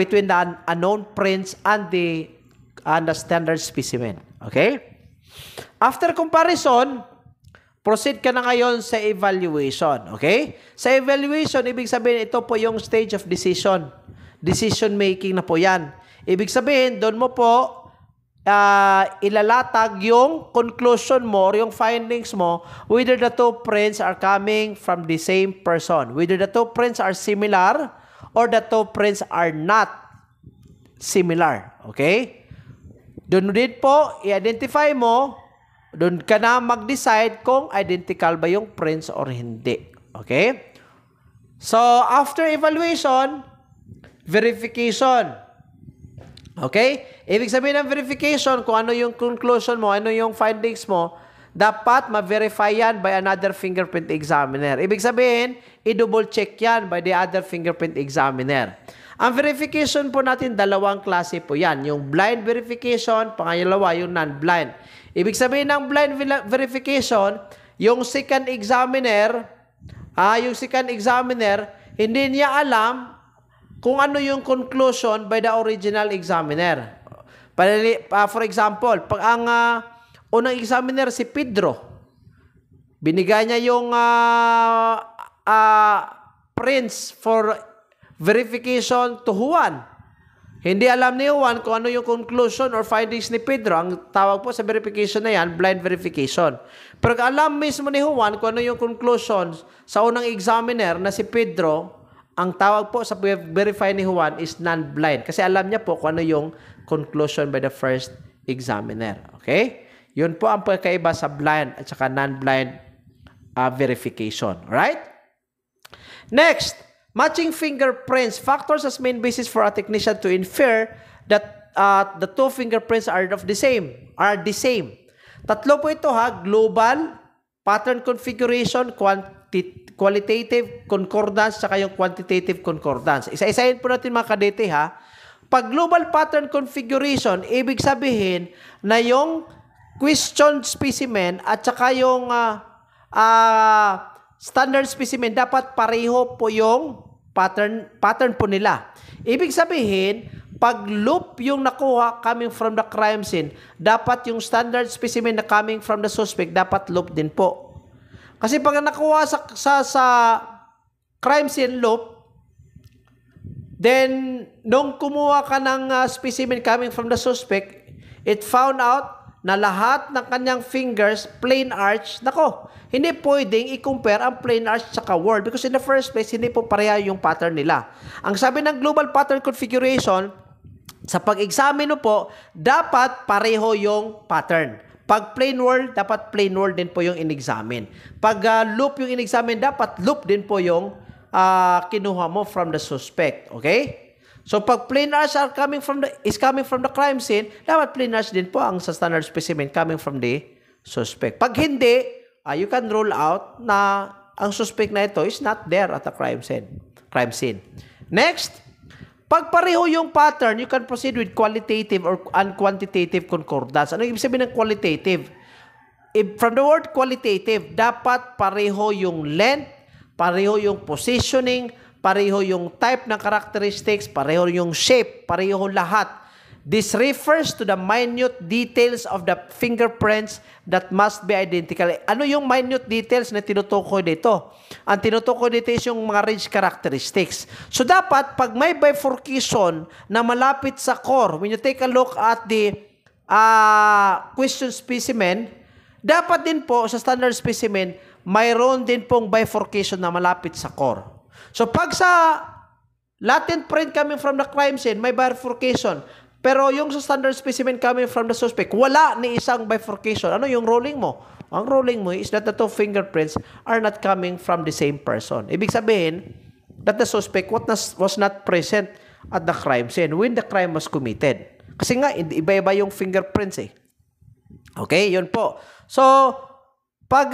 Speaker 1: between the unknown prints and the standard specimen. Okay? After comparison, proceed ka na ngayon sa evaluation. Okay? Sa evaluation, ibig sabihin, ito po yung stage of decision. Decision making na po yan. Ibig sabihin, doon mo po ilalatag yung conclusion mo or yung findings mo whether the two prints are coming from the same person. Whether the two prints are similar or the two prints are not similar. Okay? Doon din po, i-identify mo, doon ka na mag-decide kung identical ba yung prints or hindi. Okay? So, after evaluation, verification. Okay? Ibig sabihin ng verification, kung ano yung conclusion mo, ano yung findings mo, dapat ma-verify yan by another fingerprint examiner. Ibig sabihin, i-double check yan by the other fingerprint examiner. Ang verification po natin, dalawang klase po yan. Yung blind verification, pangalawa yung non-blind. Ibig sabihin ng blind verification, yung second examiner, hindi niya alam kung ano yung conclusion by the original examiner. For example, pag ang unang examiner si Pedro, binigay niya yung prints for verification to Juan. Hindi alam ni Juan kung ano yung conclusion or findings ni Pedro. Ang tawag po sa verification na yan, blind verification. Pero alam mismo ni Juan kung ano yung conclusion sa unang examiner na si Pedro, ang tawag po sa verify ni Juan is non-blind. Kasi alam niya po kung ano yung conclusion by the first examiner. Okay? Yun po ang pagkaiba sa blind at saka non-blind verification. Alright? Next, matching fingerprints. Factors as main basis for a technician to infer that the two fingerprints are the same. Tatlo po ito ha. Global, pattern configuration, qualitative concordance, saka yung quantitative concordance. Isa-isahin po natin mga kadete ha. Pag global pattern configuration, ibig sabihin na yung question specimen at saka yung standard specimen, dapat pareho po yung pattern po nila. Ibig sabihin, pag loop yung nakuha coming from the crime scene, dapat yung standard specimen na coming from the suspect, dapat loop din po. Kasi pag nakuha sa crime scene loop, then nung kumuha ka ng specimen coming from the suspect, it found out na lahat ng kanyang fingers, plain arch, nako, hindi pwedeng i-compare ang plain arch sa word because in the first place, hindi po pareha yung pattern nila. Ang sabi ng global pattern configuration, sa pag-examine po, dapat pareho yung pattern. Pag plain world, dapat plain world din po yung in-examine. Pag loop yung in-examine, dapat loop din po yung kinuha mo from the suspect. Okay? So pag plain R's is coming from the crime scene, dapat plain R's din po ang sa standard specimen coming from the suspect. Pag hindi, you can rule out na ang suspect na ito is not there at the crime scene. Next, pag pareho yung pattern, you can proceed with qualitative or quantitative concordance. Ano ibig sabihin ng qualitative? From the word qualitative, dapat pareho yung length, pareho yung positioning, pareho yung type ng characteristics, pareho yung shape, pareho lahat. This refers to the minute details of the fingerprints that must be identical. Ano yung minute details na tinutukoy dito? Ang tinutukoy dito is yung mga ridge characteristics. So dapat, pag may bifurcation na malapit sa core, when you take a look at the question specimen, dapat din po sa standard specimen, mayroon din pong bifurcation na malapit sa core. So pag sa latent print coming from the crime scene, may bifurcation. Pero yung sa standard specimen coming from the suspect, wala ni isang bifurcation. Ano yung ruling mo? Ang ruling mo is that the two fingerprints are not coming from the same person. Ibig sabihin that the suspect was not present at the crime scene when the crime was committed. Kasi nga, iba-iba yung fingerprints eh. Okay, yun po. So, pag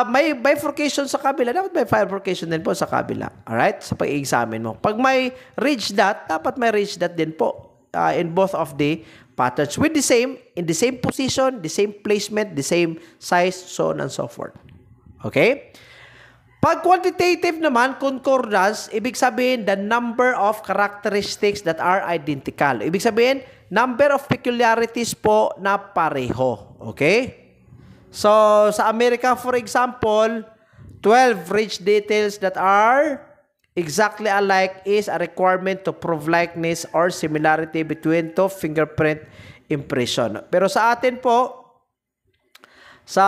Speaker 1: may bifurcation sa kabila, dapat may bifurcation din po sa kabila. Alright? Sa pag-examine mo. Pag may ridge dot, dapat may ridge dot din po in both of the patterns with in the same position, the same placement, the same size, so on and so forth. Okay? Pag quantitative naman, concordance, ibig sabihin the number of characteristics that are identical. Ibig sabihin, number of peculiarities po na pareho. Okay? So, sa Amerika, for example, 12 ridge details that are exactly alike is a requirement to prove likeness or similarity between two fingerprint impression. Pero sa atin po, sa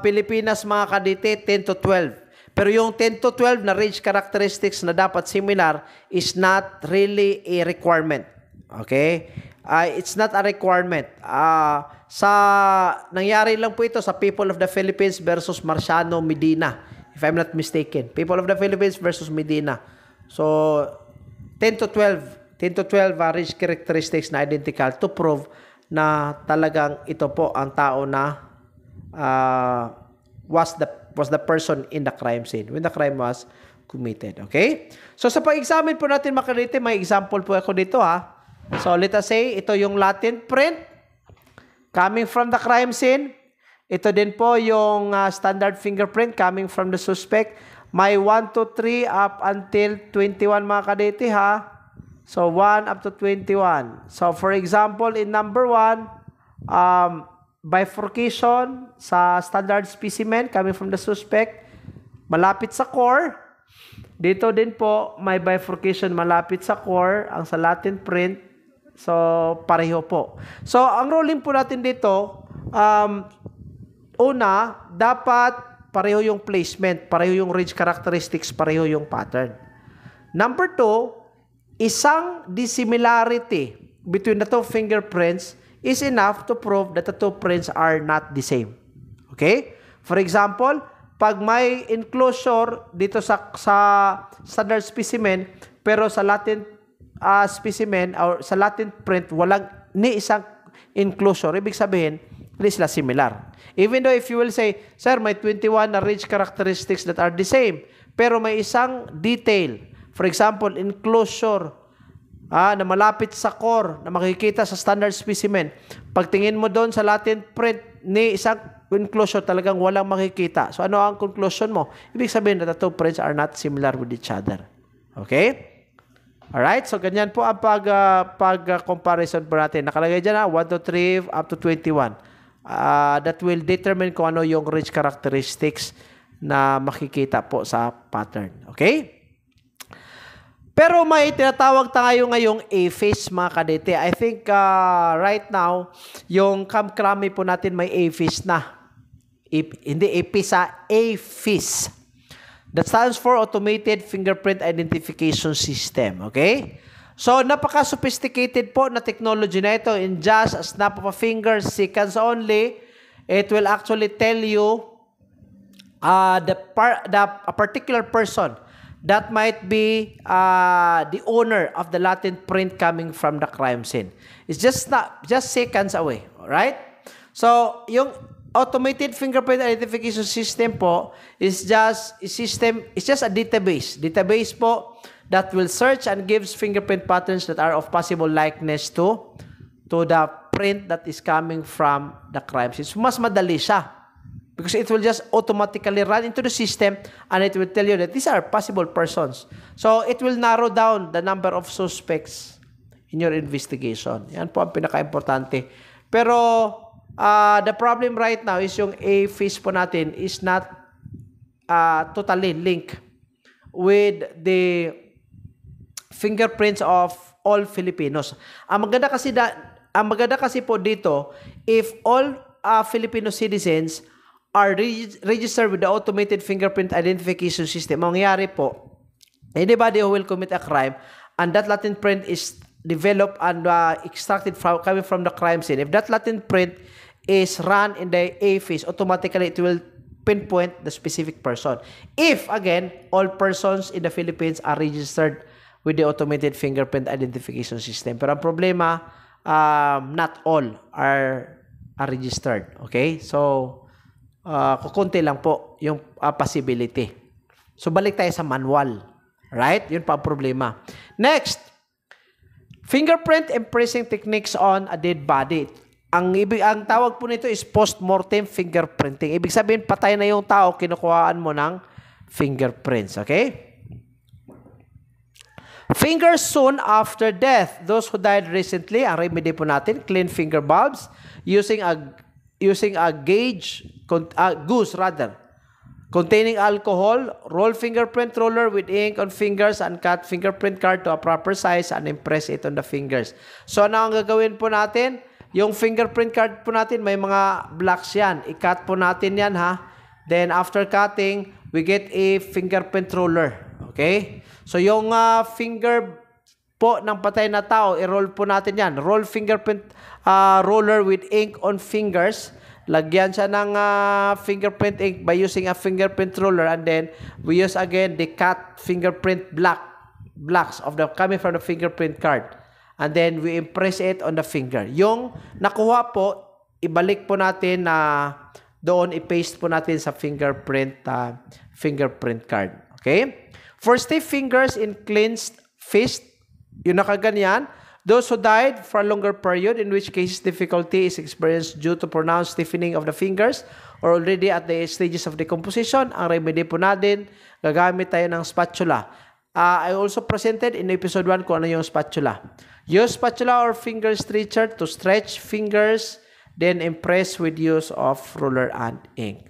Speaker 1: Pilipinas mga kadite, 10 to 12. Pero yung 10 to 12 na ridge characteristics na dapat similar is not really a requirement. Okay? It's not a requirement. Nangyari lang po ito sa People of the Philippines versus Marciano Medina, if I'm not mistaken. People of the Philippines versus Medina. So, 10 to 12 ridge characteristics na identical to prove na talagang ito po ang tao na was the person in the crime scene when the crime was committed. Okay? So, sa pag-examine po natin makalite, may example po ako dito ha. So, let us say, ito yung latent print coming from the crime scene. Ito din po yung standard fingerprint coming from the suspect. May 1 to 3 up until 21 mga kadete ha. So, 1 up to 21. So, for example, in number 1, bifurcation sa standard specimen coming from the suspect. Malapit sa core. Dito din po, may bifurcation malapit sa core. Ang sa latent print. So, pareho po. So, ang ruling po natin dito, una, dapat pareho yung placement, pareho yung ridge characteristics, pareho yung pattern. Number 2, isang dissimilarity between the two fingerprints is enough to prove that the two prints are not the same. Okay? For example, pag may enclosure dito sa standard specimen, pero sa latent specimen or sa latent print, walang ni isang enclosure. Ibig sabihin, hindi sila similar. Even though if you will say, sir, may 21 na ridge characteristics that are the same, pero may isang detail. For example, enclosure na malapit sa core, na makikita sa standard specimen. Pagtingin mo doon sa latent print, ni isang enclosure talagang walang makikita. So ano ang conclusion mo? Ibig sabihin that the two prints are not similar with each other. Okay? Alright, so ganyan po ang pag-comparison po natin. Nakalagay dyan 1 to 3 up to 21. That will determine kung ano yung ridge characteristics na makikita po sa pattern. Okay? Pero may tinatawag tayo ngayong AFIS mga kadete. I think right now, yung kamkrami po natin may AFIS na. Hindi AFIS AFIS. That stands for Automated Fingerprint Identification System. Okay? So, napaka-sophisticated po na technology na ito. In just a snap of a finger, seconds only, it will actually tell you a particular person that might be the owner of the latent print coming from the crime scene. It's just seconds away, right? So, yung automated fingerprint identification system po is just a database po that will search and gives fingerprint patterns that are of possible likeness to the print that is coming from the crime scene. So, mas madali siya because it will just automatically run into the system and it will tell you that these are possible persons. So, it will narrow down the number of suspects in your investigation. Yan po ang pinaka-importante. Pero, the problem right now is yung AFIS po natin is not totally linked with the fingerprints of all Filipinos. Ang maganda kasi po dito, if all Filipino citizens are registered with the automated fingerprint identification system, mangyayari po, anybody who will commit a crime and that latent print is developed and extracted coming from the crime scene, if that latent print is run in the AFIS, automatically it will pinpoint the specific person. If, again, all persons in the Philippines are registered with the automated fingerprint identification system. Pero ang problema, not all are registered. Okay? So, kukunti lang po yung possibility. So, balik tayo sa manual. Right? Yun pa ang problema. Next, fingerprint impressing techniques on a dead body. Ang tawag po nito is post-mortem fingerprinting. Ibig sabihin, patay na yung tao, kinukuhaan mo ng fingerprints. Okay? Fingers soon after death. Those who died recently, ang remedy po natin, clean finger bulbs using a goose containing alcohol, roll fingerprint roller with ink on fingers and cut fingerprint card to a proper size and impress it on the fingers. So, ano ang gagawin po natin? Yung fingerprint card po natin, may mga blocks yan. I-cut po natin yan, ha? Then, after cutting, we get a fingerprint roller. Okay? So, yung finger po ng patay na tao, i-roll po natin yan. Roll fingerprint roller with ink on fingers. Lagyan siya ng fingerprint ink by using a fingerprint roller, and then we use again the cut fingerprint blocks coming from the fingerprint card. And then we impress it on the finger. Yung nakuha po, ibalik po natin doon, i-paste po natin sa fingerprint card. Okay? For stiff fingers in clenched fist, yung nakaganyan, those who died for a longer period, in which case difficulty is experienced due to pronounced stiffening of the fingers or already at the stages of decomposition, ang remedy po natin, gagamit tayo ng spatula. I also presented in episode 1 kung ano yung spatula. Use spatula or finger stretcher to stretch fingers, then impress with use of ruler and ink.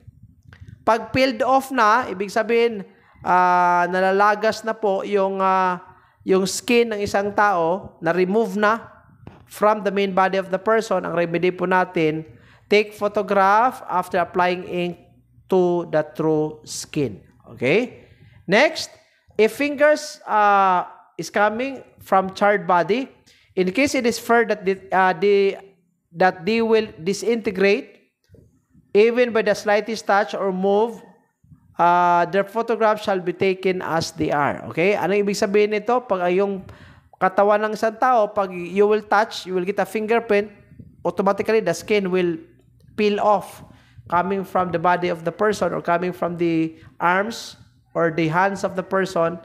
Speaker 1: Pag peeled off na, ibig sabihin, nalalagas na po yung skin ng isang tao, na-remove na from the main body of the person, ang remedy po natin, take photograph after applying ink to the true skin. Okay? Next, if fingers is coming from charred body, in case it is feared that they will disintegrate even by the slightest touch or move, their photograph shall be taken as they are. Okay? Ano ibig sabihin nito? Pag yung katawan ng isang tao, pag you will touch, you will get a fingerprint, automatically the skin will peel off coming from the body of the person or coming from the arms or the hands of the person.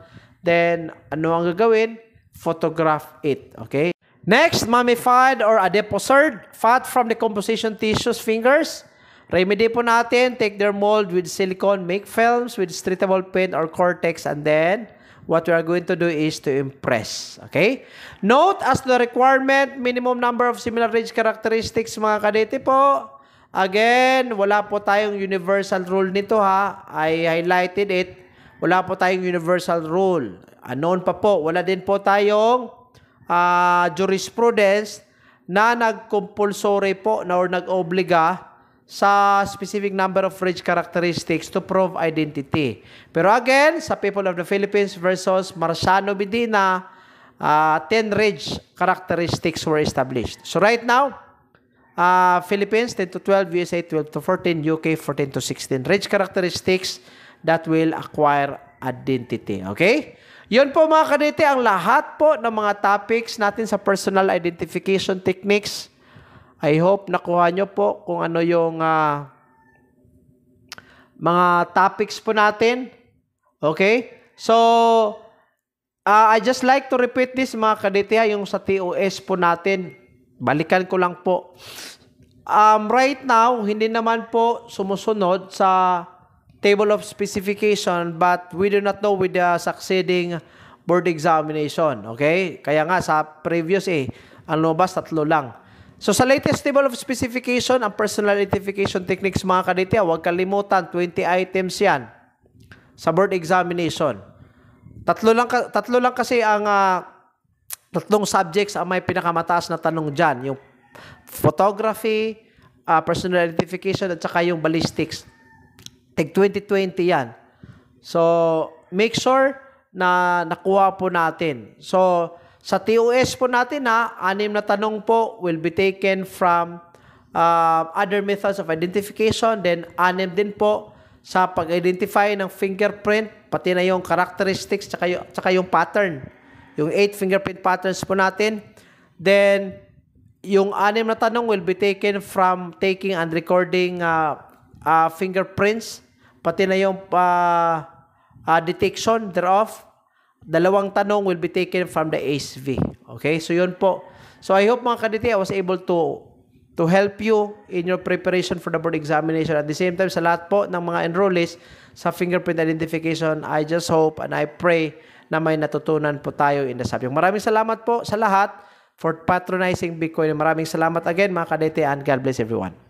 Speaker 1: Then, ano ang gagawin? Photograph it. Okay? Next, mummified or adeposed fat from decomposition tissues, fingers. Remedy po natin, take their mold with silicone, make films with streetable paint or cortex, and then what we are going to do is to impress. Okay? Note, as to the requirement, minimum number of similar range characteristics, mga kadete po. Again, wala po tayong universal rule nito, ha. I highlighted it. Wala po tayong universal rule. Unknown pa po. Wala din po tayong jurisprudence na nag-compulsory po or nag-obliga sa specific number of range characteristics to prove identity. Pero again, sa People of the Philippines versus Marciano Medina, 10 rage characteristics were established. So right now, Philippines 10 to 12, USA 12 to 14, UK 14 to 16. Rage characteristics that will acquire identity. Okay? Yun po mga kadete, ang lahat po ng mga topics natin sa personal identification techniques. I hope nakuha nyo po kung ano yung mga topics po natin. Okay? So, I just like to repeat this mga kadete, yung sa TOS po natin. Balikan ko lang po. Right now, hindi naman po sumusunod sa table of specification, but we do not know with the succeeding board examination. Okay? Kaya nga sa previous ang lumabas 3 lang. So sa latest table of specification, ang personal identification techniques mga kadete, huwag kalimutan, 20 items yan sa board examination. Tatlo lang kasi ang tatlong subjects ang may pinakamataas na tanong dyan. Yung photography, personal identification, at saka yung ballistics. Tig 2020 yan. So, make sure na nakuha po natin. So, sa TOS po natin 6 na tanong po will be taken from other methods of identification. Then, 6 din po sa pag-identify ng fingerprint, pati na yung characteristics, tsaka yung pattern. Yung 8 fingerprint patterns po natin. Then, yung 6 na tanong will be taken from taking and recording fingerprints, pati na yung detection thereof. 2 tanong will be taken from the ASV. Okay? So, yun po. So, I hope mga kadete, I was able to help you in your preparation for the board examination. At the same time, sa lahat po ng mga enrollees sa fingerprint identification, I just hope and I pray na may natutunan po tayo in the subject. Maraming salamat po sa lahat for patronizing Bitcoin. Maraming salamat again mga kadete, and God bless everyone.